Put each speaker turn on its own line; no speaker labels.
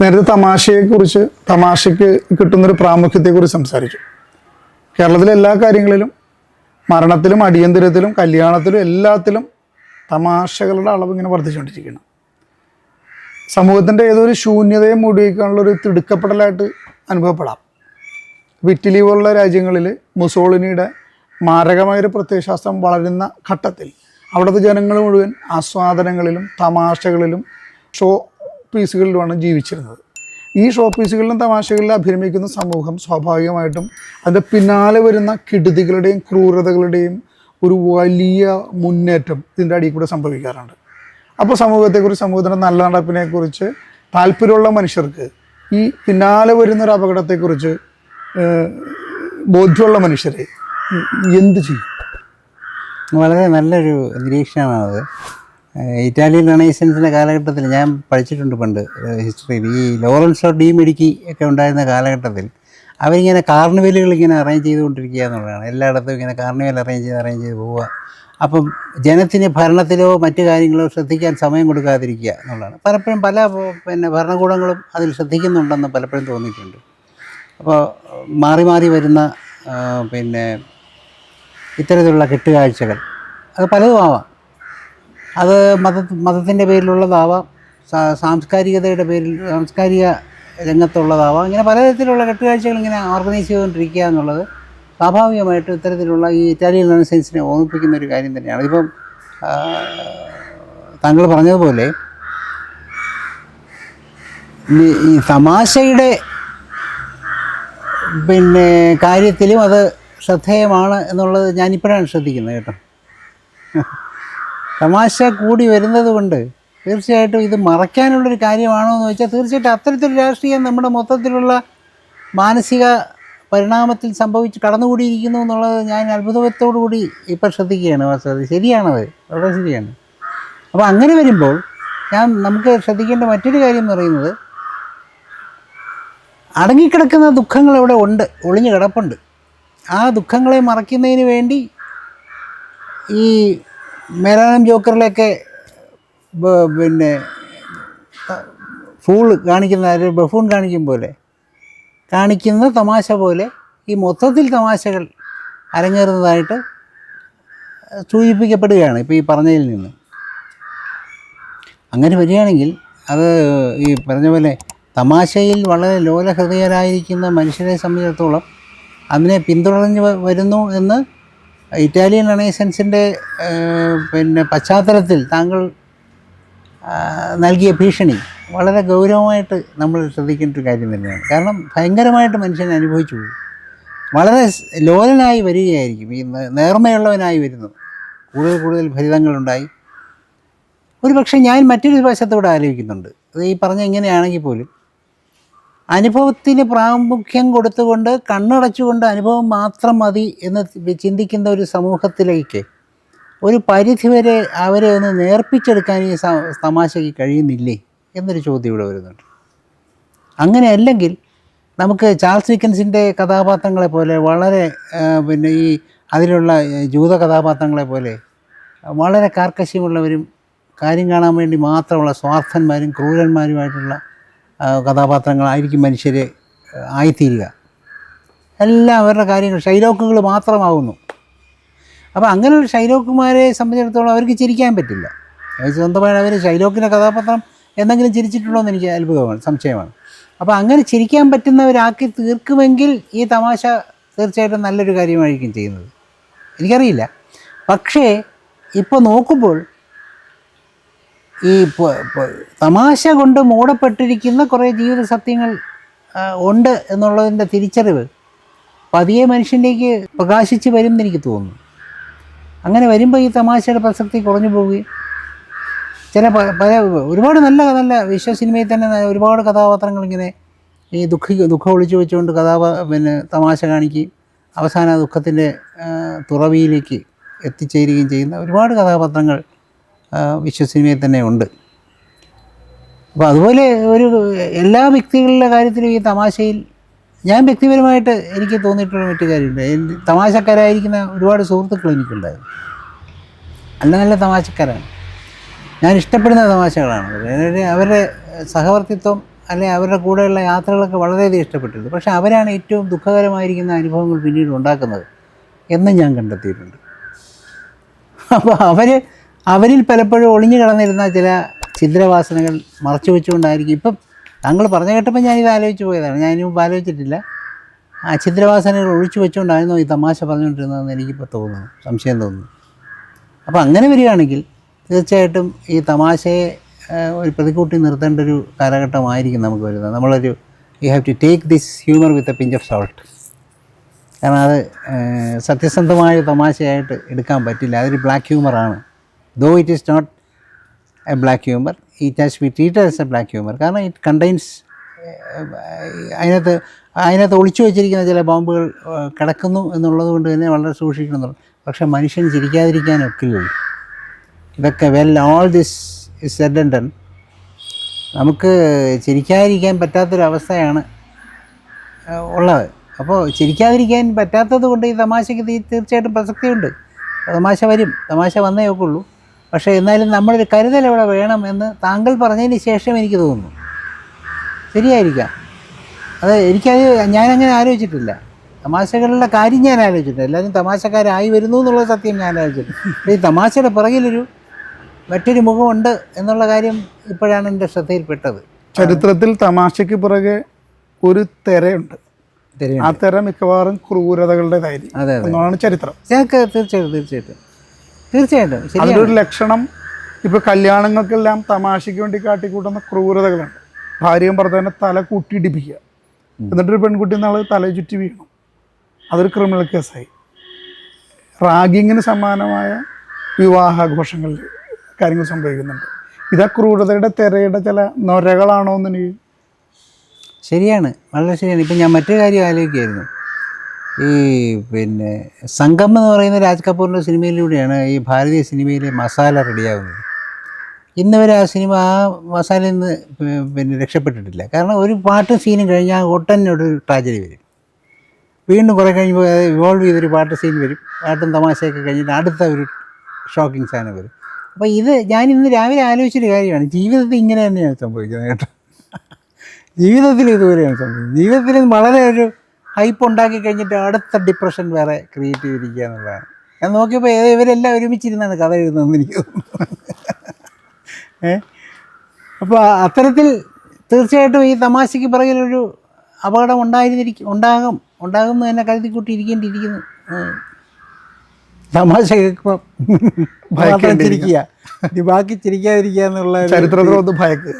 നേരത്തെ തമാശയ്ക്ക് കിട്ടുന്നൊരു പ്രാമുഖ്യത്തെക്കുറിച്ച് സംസാരിച്ചു. കേരളത്തിലെ എല്ലാ കാര്യങ്ങളിലും, മരണത്തിലും അടിയന്തരത്തിലും കല്യാണത്തിലും എല്ലാത്തിലും തമാശകളുടെ അളവ് ഇങ്ങനെ വർദ്ധിച്ചുകൊണ്ടിരിക്കുകയാണ്. സമൂഹത്തിൻ്റെ ഏതൊരു ശൂന്യതയെ മൂടിവയ്ക്കാനുള്ളൊരു തിടുക്കപ്പെടലായിട്ട് അനുഭവപ്പെടാം. ഇറ്റലി പോലുള്ള രാജ്യങ്ങളിൽ മുസോളിനിയുടെ മാരകമായൊരു പ്രത്യയശാസ്ത്രം വളരുന്ന ഘട്ടത്തിൽ അവിടുത്തെ ജനങ്ങൾ മുഴുവൻ ആസ്വാദനങ്ങളിലും തമാശകളിലും ഷോ പീസുകളിലുമാണ് ജീവിച്ചിരുന്നത്. ഈ ഷോ പീസുകളിലും തമാശകളിലും അഭിരമിക്കുന്ന സമൂഹം സ്വാഭാവികമായിട്ടും അതിൻ്റെ പിന്നാലെ വരുന്ന കെടുതികളുടെയും ക്രൂരതകളുടെയും ഒരു വലിയ മുന്നേറ്റം ഇതിൻ്റെ അടിയിൽ കൂടെ സംഭവിക്കാറുണ്ട്. അപ്പോൾ സമൂഹത്തിൻ്റെ നല്ല നടപ്പിനെക്കുറിച്ച് താല്പര്യമുള്ള മനുഷ്യർക്ക് ഈ പിന്നാലെ വരുന്നൊരു അപകടത്തെക്കുറിച്ച് ബോധ്യമുള്ള മനുഷ്യരെ എന്ത് ചെയ്യും?
വളരെ നല്ലൊരു നിരീക്ഷണമാണത്. ഇറ്റാലിയൻ റെനൈസൻസിൻ്റെ കാലഘട്ടത്തിൽ ഞാൻ പഠിച്ചിട്ടുണ്ട് പണ്ട് ഹിസ്റ്ററിയിൽ. ഈ ലോറൻസോ ഡി മെഡിക്കി ഒക്കെ ഉണ്ടായിരുന്ന കാലഘട്ടത്തിൽ അവരിങ്ങനെ കാർണിവലുകൾ ഇങ്ങനെ അറേഞ്ച് ചെയ്തുകൊണ്ടിരിക്കുക എന്നുള്ളതാണ്. എല്ലായിടത്തും ഇങ്ങനെ കാർണിവൽ അറേഞ്ച് ചെയ്ത് പോവുക. അപ്പം ജനത്തിന് ഭരണത്തിലോ മറ്റു കാര്യങ്ങളോ ശ്രദ്ധിക്കാൻ സമയം കൊടുക്കാതിരിക്കുക എന്നുള്ളതാണ്. പലപ്പോഴും പല ഭരണകൂടങ്ങളും അതിൽ ശ്രദ്ധിക്കുന്നുണ്ടെന്ന് പലപ്പോഴും തോന്നിയിട്ടുണ്ട്. അപ്പോൾ മാറി മാറി വരുന്ന ഇത്തരത്തിലുള്ള കെട്ടുകാഴ്ചകൾ അത് പലതും ആവാം. അത് മതത്തിൻ്റെ പേരിലുള്ളതാവാം, സാംസ്കാരിക രംഗത്തുള്ളതാവാം. ഇങ്ങനെ പലതരത്തിലുള്ള കെട്ടുകാഴ്ചകൾ ഇങ്ങനെ ഓർഗനൈസ് ചെയ്തുകൊണ്ടിരിക്കുക എന്നുള്ളത് സ്വാഭാവികമായിട്ടും ഇത്തരത്തിലുള്ള ഈ ഇറ്റാലിയൻ റെനൈസൻസിനെ ഓർമ്മിപ്പിക്കുന്ന ഒരു കാര്യം തന്നെയാണ്. ഇപ്പം താങ്കൾ പറഞ്ഞതുപോലെ ഈ തമാശയുടെ കാര്യത്തിലും അത് ശ്രദ്ധേയമാണ് എന്നുള്ളത് ഞാനിപ്പോഴാണ് ശ്രദ്ധിക്കുന്നത് കേട്ടോ. തമാശ കൂടി വരുന്നത് കൊണ്ട് തീർച്ചയായിട്ടും ഇത് മറയ്ക്കാനുള്ളൊരു കാര്യമാണോ എന്ന് വെച്ചാൽ തീർച്ചയായിട്ടും അത്തരത്തിലൊരു രാഷ്ട്രീയം നമ്മുടെ മൊത്തത്തിലുള്ള മാനസിക പരിണാമത്തിൽ കടന്നുകൂടിയിരിക്കുന്നു എന്നുള്ളത് ഞാൻ അത്ഭുതത്തോടു കൂടി ഇപ്പം ശ്രദ്ധിക്കുകയാണ്. വാസ്തവത്തിൽ ശരിയാണത്, വളരെ ശരിയാണ്. അപ്പോൾ അങ്ങനെ വരുമ്പോൾ നമുക്ക് ശ്രദ്ധിക്കേണ്ട മറ്റൊരു കാര്യം എന്ന് പറയുന്നത്, അടങ്ങിക്കിടക്കുന്ന ദുഃഖങ്ങൾ ഇവിടെ ഉണ്ട്, ഒളിഞ്ഞു കിടപ്പുണ്ട്. ആ ദുഃഖങ്ങളെ മറയ്ക്കുന്നതിന് വേണ്ടി ഈ മെലാനം ജോക്കറിലൊക്കെ ബഫൂൺ കാണിക്കുന്ന തമാശ പോലെ ഈ മൊത്തത്തിൽ തമാശകൾ അരങ്ങേറുന്നതായിട്ട് സൂചിപ്പിക്കപ്പെടുകയാണ് ഇപ്പോൾ ഈ പറഞ്ഞതിൽ നിന്ന്. അങ്ങനെ വരികയാണെങ്കിൽ അത് ഈ പറഞ്ഞ പോലെ തമാശയിൽ വളരെ ലോലഹൃദയരായിരിക്കുന്ന മനുഷ്യരെ സംബന്ധിച്ചിടത്തോളം അതിനെ പിന്തുടർന്ന് വരുന്നു എന്ന് ഇറ്റാലിയൻ റെനൈസൻസിൻ്റെ പശ്ചാത്തലത്തിൽ താങ്കൾ നൽകിയ ഭീഷണി വളരെ ഗൗരവമായിട്ട് നമ്മൾ ശ്രദ്ധിക്കേണ്ട ഒരു കാര്യം തന്നെയാണ്. കാരണം ഭയങ്കരമായിട്ട് മനുഷ്യൻ അനുഭവിച്ചു പോയി. വളരെ ലോലനായി വരികയായിരിക്കും, ഈ നേർമയുള്ളവനായി വരുന്നു. കൂടുതൽ ഫലിതങ്ങളുണ്ടായി. ഒരു പക്ഷേ ഞാൻ മറ്റൊരു വശത്തോടെ ആലോചിക്കുന്നുണ്ട്. അത് ഈ പറഞ്ഞ ഇങ്ങനെയാണെങ്കിൽ പോലും അനുഭവത്തിന് പ്രാമുഖ്യം കൊടുത്തുകൊണ്ട് കണ്ണടച്ചുകൊണ്ട് അനുഭവം മാത്രം മതി എന്ന് ചിന്തിക്കുന്ന ഒരു സമൂഹത്തിലേക്ക് ഒരു പരിധിവരെ അവരെ ഒന്ന് നേർപ്പിച്ചെടുക്കാൻ ഈ തമാശയ്ക്ക് കഴിയുന്നില്ലേ എന്നൊരു ചോദ്യം ഇവിടെ വരുന്നുണ്ട്. അങ്ങനെയല്ലെങ്കിൽ നമുക്ക് ചാൾസ് ഡിക്കൻസിൻ്റെ കഥാപാത്രങ്ങളെ പോലെ വളരെ ഈ അതിലുള്ള ജൂത കഥാപാത്രങ്ങളെ പോലെ വളരെ കാർക്കശ്യമുള്ളവരും കാര്യം കാണാൻ വേണ്ടി മാത്രമുള്ള സ്വാർത്ഥന്മാരും ക്രൂരന്മാരുമായിട്ടുള്ള കഥാപാത്രങ്ങളായിരിക്കും മനുഷ്യർ ആയിത്തീരുക. എല്ലാം അവരുടെ കാര്യങ്ങൾ ഷൈലോക്കുകൾ മാത്രമാകുന്നു. അപ്പോൾ അങ്ങനെയുള്ള ഷൈലോക്കുമാരെ സംബന്ധിച്ചിടത്തോളം അവർക്ക് ചിരിക്കാൻ പറ്റില്ല. സ്വന്തമായിട്ട് അവർ ഷൈലോക്കിൻ്റെ കഥാപാത്രം എന്തെങ്കിലും ചിരിച്ചിട്ടുണ്ടോ എന്ന് എനിക്ക് സംശയമാണ്. അപ്പോൾ അങ്ങനെ ചിരിക്കാൻ പറ്റുന്നവരാക്കി തീർക്കുമെങ്കിൽ ഈ തമാശ തീർച്ചയായിട്ടും നല്ലൊരു കാര്യമായിരിക്കും ചെയ്യുന്നത്. എനിക്കറിയില്ല. പക്ഷേ ഇപ്പോൾ നോക്കുമ്പോൾ ഈ തമാശ കൊണ്ട് മൂടപ്പെട്ടിരിക്കുന്ന കുറേ ജീവിത സത്യങ്ങൾ ഉണ്ട് എന്നുള്ളതിൻ്റെ തിരിച്ചറിവ് പതിയെ മനുഷ്യൻ്റെക്ക് പ്രകാശിച്ച് വരും എന്ന് എനിക്ക് തോന്നുന്നു. അങ്ങനെ വരുമ്പോൾ ഈ തമാശയുടെ പ്രസക്തി കുറഞ്ഞു പോവുകയും ഒരുപാട് നല്ല വിശ്വസിനിമയിൽ തന്നെ ഒരുപാട് കഥാപാത്രങ്ങൾ ഇങ്ങനെ ഈ ദുഃഖം ഒളിച്ചു വെച്ചുകൊണ്ട് തമാശ കാണിക്കുകയും അവസാന ദുഃഖത്തിൻ്റെ തുറവിയിലേക്ക് എത്തിച്ചേരുകയും ചെയ്യുന്ന ഒരുപാട് കഥാപാത്രങ്ങൾ വിശ്വസിനിമയിൽ തന്നെ ഉണ്ട്. അപ്പോൾ അതുപോലെ എല്ലാ വ്യക്തികളുടെ കാര്യത്തിലും ഈ തമാശയിൽ ഞാൻ വ്യക്തിപരമായിട്ട് എനിക്ക് തോന്നിയിട്ടുള്ള മറ്റു കാര്യമുണ്ട്. തമാശക്കാരായിരിക്കുന്ന ഒരുപാട് സുഹൃത്തുക്കൾ എനിക്കുണ്ടായിരുന്നു. നല്ല തമാശക്കാരാണ്. ഞാൻ ഇഷ്ടപ്പെടുന്ന തമാശകളാണ്. അവരുടെ സഹവർത്തിത്വം അല്ലെ അവരുടെ കൂടെയുള്ള യാത്രകളൊക്കെ വളരെയധികം ഇഷ്ടപ്പെട്ടിരുന്നു. പക്ഷേ അവരാണ് ഏറ്റവും ദുഃഖകരമായിരിക്കുന്ന അനുഭവങ്ങൾ പിന്നീട് ഉണ്ടാക്കുന്നത് എന്നും ഞാൻ കണ്ടെത്തിയിട്ടുണ്ട്. അപ്പോൾ അവരിൽ പലപ്പോഴും ഒളിഞ്ഞു കിടന്നിരുന്ന ചില ഛിദ്രവാസനകൾ മറച്ചു വെച്ചുകൊണ്ടായിരിക്കും. ഇപ്പം താങ്കൾ പറഞ്ഞു കേട്ടപ്പോൾ ഞാനിത് ആലോചിച്ച് പോയതാണ്, ഞാനിതിന് മുമ്പ് ആലോചിച്ചിട്ടില്ല. ആ ഛിദ്രവാസനകൾ ഒഴിച്ചു വെച്ചുകൊണ്ടായിരുന്നു ഈ തമാശ പറഞ്ഞുകൊണ്ടിരുന്നതെന്ന് എനിക്കിപ്പോൾ തോന്നുന്നു, സംശയം തോന്നുന്നു. അപ്പോൾ അങ്ങനെ വരികയാണെങ്കിൽ തീർച്ചയായിട്ടും ഈ തമാശയെ ഒരു പ്രതിക്കൂട്ടി നിർത്തേണ്ട ഒരു കാലഘട്ടമായിരിക്കും നമുക്ക് വരുന്നത്. നമ്മളൊരു you have to take this humour with a pinch of salt. കാരണം അത് സത്യസന്ധമായ തമാശയായിട്ട് എടുക്കാൻ പറ്റില്ല. അതൊരു ബ്ലാക്ക് ഹ്യൂമറാണ്. Though it is not a black humour, it has be treated as a black humour. കാരണം ഇറ്റ് കണ്ടെയ്ൻസ് അതിനകത്ത് ഒളിച്ചു വെച്ചിരിക്കുന്ന ചില ബോംബുകൾ കിടക്കുന്നു എന്നുള്ളത് കൊണ്ട് തന്നെ വളരെ സൂക്ഷിക്കണം. പക്ഷേ മനുഷ്യൻ ചിരിക്കാതിരിക്കാനൊക്കില്ലല്ലോ. ഇതൊക്കെ all this is said and done. നമുക്ക് ചിരിക്കാതിരിക്കാൻ പറ്റാത്തൊരവസ്ഥയാണ് ഉള്ളത്. അപ്പോൾ ചിരിക്കാതിരിക്കാൻ പറ്റാത്തത് കൊണ്ട് ഈ തമാശയ്ക്ക് തീർച്ചയായിട്ടും പ്രസക്തിയുണ്ട്. തമാശ വരും, തമാശ വന്നേ ഒക്കുള്ളൂ. പക്ഷേ എന്നാലും നമ്മളൊരു കരുതൽ അവിടെ വേണം എന്ന് താങ്കൾ പറഞ്ഞതിന് ശേഷം എനിക്ക് തോന്നുന്നു. ശരിയായിരിക്കാം, അത് ഞാനങ്ങനെ ആലോചിച്ചിട്ടില്ല. തമാശകളുടെ കാര്യം ഞാൻ ആലോചിച്ചിട്ടില്ല. എല്ലാവരും തമാശക്കാരായി വരുന്നു എന്നുള്ള സത്യം ഞാൻ ആലോചിച്ചിട്ടുണ്ട്. ഈ തമാശയുടെ പുറകിലൊരു മറ്റൊരു മുഖമുണ്ട് എന്നുള്ള കാര്യം ഇപ്പോഴാണ് എൻ്റെ ശ്രദ്ധയിൽപ്പെട്ടത്.
ചരിത്രത്തിൽ തമാശയ്ക്ക് പുറകെ ഒരു തിരയുണ്ട്. ആ തിര മിക്കവാറും ക്രൂരതകളുടേതായിരിക്കും എന്നാണ് ചരിത്രം.
തീർച്ചയായിട്ടും
അതിലൊരു ലക്ഷണം ഇപ്പോൾ കല്യാണങ്ങൾക്കെല്ലാം തമാശയ്ക്ക് വേണ്ടി കാട്ടിക്കൂട്ടുന്ന ക്രൂരതകളുണ്ട്. ഭാര്യയും ഭർത്താവിനെ തല കൂട്ടിയിടിപ്പിക്കുക, എന്നിട്ടൊരു പെൺകുട്ടി നാളെ തല ചുറ്റി വീണു, അതൊരു ക്രിമിനൽ കേസായി. റാഗിങ്ങിന് സമാനമായ വിവാഹാഘോഷങ്ങളിൽ കാര്യങ്ങൾ സംഭവിക്കുന്നുണ്ട്. ഇതാ ക്രൂരതയുടെ തിരയുടെ ചില നൊരകളാണോ എന്ന് എനിക്ക്
ശരിയാണ്, വളരെ ശരിയാണ്. ഇപ്പം ഞാൻ മറ്റൊരു കാര്യം ആലോചിക്കുകയായിരുന്നു. ഈ സംഗം എന്ന് പറയുന്ന രാജ് കപൂറിൻ്റെ സിനിമയിലൂടെയാണ് ഈ ഭാരതീയ സിനിമയിലെ മസാല റെഡിയാകുന്നത്. ഇന്ന് വരെ ആ സിനിമ ആ മസാലയിൽ നിന്ന് രക്ഷപ്പെട്ടിട്ടില്ല. കാരണം ഒരു പാട്ട് സീനും കഴിഞ്ഞാൽ ഒട്ടനൊരു ട്രാജഡി വരും. വീണ്ടും കുറേ കഴിയുമ്പോൾ ഇവോൾവ് ചെയ്തൊരു പാട്ട് സീൻ വരും. പാട്ടും തമാശയൊക്കെ കഴിഞ്ഞിട്ട് അടുത്ത ഒരു ഷോക്കിംഗ് സാധനം വരും. അപ്പോൾ ഞാനിന്ന് രാവിലെ ആലോചിച്ചൊരു കാര്യമാണ്, ജീവിതത്തിൽ ഇങ്ങനെ തന്നെയാണ് സംഭവിക്കുന്നത് കേട്ടോ. ജീവിതത്തിൽ ഇതുപോലെയാണ് സംഭവിക്കുന്നത്. ജീവിതത്തിൽ വളരെ ഒരു ഹൈപ്പ് ഉണ്ടാക്കി കഴിഞ്ഞിട്ട് അടുത്ത ഡിപ്രഷൻ വേറെ ക്രിയേറ്റ് ചെയ്തിരിക്കുക എന്നുള്ളതാണ്. ഞാൻ നോക്കിയപ്പോൾ ഇവരെല്ലാം ഒരുമിച്ചിരുന്നാണ് കഥ എഴുതുന്നതെന്ന് എനിക്ക് തോന്നുന്നു. അപ്പോൾ അത്തരത്തിൽ തീർച്ചയായിട്ടും ഈ തമാശയ്ക്ക് പിറകിലൊരു അപകടം ഉണ്ടാകും എന്ന് തന്നെ കരുതിക്കൂട്ടിയിരിക്കേണ്ടിയിരിക്കുന്നു. തമാശ കേൾക്കുമ്പോൾ മാത്രം ചിരിക്കുക, ബാക്കി ചിരിക്കാതിരിക്കുക എന്നുള്ള
ചരിത്രത്തിലൊന്ന് ഭയക്കുക.